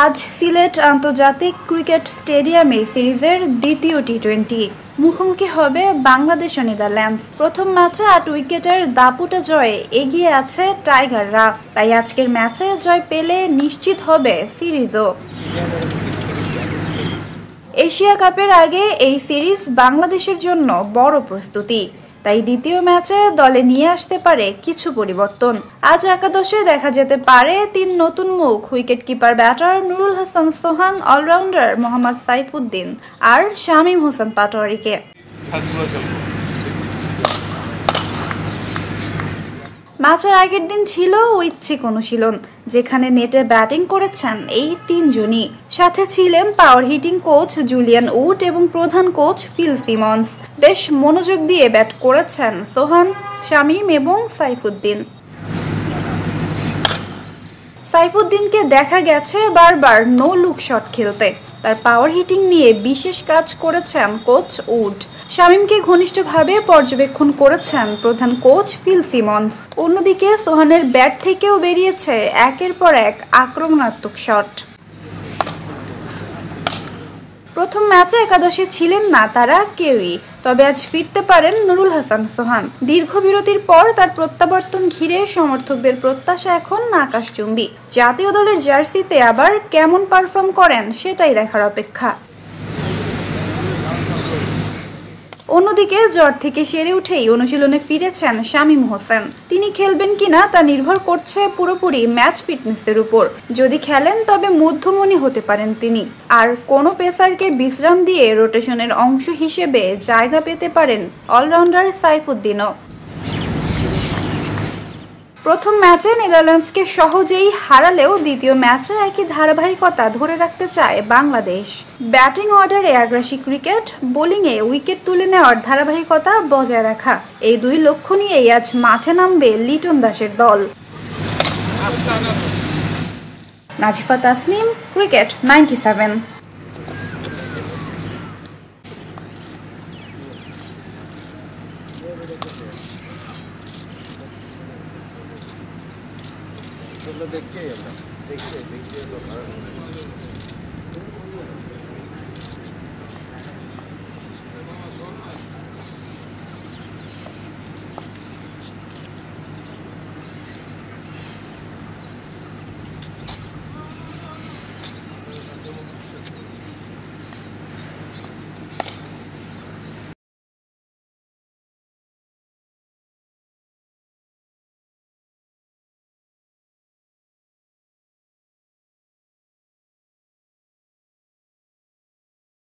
আজ সিলেট আন্তর্জাতিক ক্রিকেট স্টেডিয়ামে সিরিজের দ্বিতীয় টি-20 মুখোমুখি হবে বাংলাদেশ ও নেদারল্যান্ডস। প্রথম ম্যাচে ৮ উইকেটের দাপুটে জয়ে এগিয়ে আছে টাইগাররা, তাই আজকের ম্যাচে জয় পেলে নিশ্চিত হবে সিরিজও। এশিয়া কাপের আগে এই সিরিজ বাংলাদেশের জন্য বড় প্রস্তুতি, তাই দ্বিতীয় ম্যাচে দলে নিয়ে আসতে পারে কিছু পরিবর্তন। আজ একাদশে দেখা যেতে পারে ৩ নতুন মুখ, wicket keeper batter Nurul Hasan Sohan, allrounder Mohammad Saifuddin আর শামীম হোসেন পাটোয়ারিকে। ম্যাচের আগের দিন ছিল ঐচ্ছিক অনুশীলন, যেখানে নেটে ব্যাটিং করেছেন এই তিনজনই। সাথে ছিলেন পাওয়ার হিটিং কোচ জুলিয়ান উড এবং প্রধান কোচ ফিল সিমন্স। বেশ মনোযোগ দিয়ে ব্যাট করেছেন সোহান, শামীম এবং সাইফুদ্দিন। সাইফুদ্দিনকে দেখা গেছে বারবার নো লুক শট খেলতে। তার পাওয়ার হিটিং নিয়ে বিশেষ কাজ করেছেন কোচ উড। শামীমকে ঘনিষ্ঠভাবে পর্যবেক্ষণ করেছেন প্রধান কোচ ফিল সিমন্স। অন্যদিকে সোহানের ব্যাট থেকেও বেরিয়েছে একের পর এক আক্রমণাত্মক শট। প্রথম ম্যাচে একাদশে ছিলেন না তারা কেউই, তবে আজ ফিরতে পারেন নুরুল হাসান সোহান। দীর্ঘ বিরতির পর তার প্রত্যাবর্তন ঘিরে সমর্থকদের প্রত্যাশা এখন আকাশচুম্বী। জাতীয় দলের জার্সিতে আবার কেমন পারফর্ম করেন সেটাই দেখার অপেক্ষা। অন্যদিকে জ্বর থেকে সেরে উঠেই অনুশীলনে ফিরেছেন শামীম হোসেন। তিনি খেলবেন কিনা তা নির্ভর করছে পুরোপুরি ম্যাচ ফিটনেসের উপর। যদি খেলেন তবে মধ্যমণি হতে পারেন তিনি, আর কোনো পেসারকে বিশ্রাম দিয়ে রোটেশনের অংশ হিসেবে জায়গা পেতে পারেন অলরাউন্ডার সাইফুদ্দিনও। প্রথম ম্যাচে নেদারল্যান্ডসকে সহজেই হারালেও দ্বিতীয় ম্যাচে একই ধারাবাহিকতা ধরে রাখতে চায় বাংলাদেশ। ব্যাটিং অর্ডারে আগ্রাসী ক্রিকেট, বোলিংয়ে উইকেট তুলে নেওয়ার ধারাবাহিকতা বজায় রাখা, এই দুই লক্ষ্য নিয়েই আজ মাঠে নামবে লিটন দাসের দল। নাজিফা তাসনিম, ক্রিকেট 97। দেখতে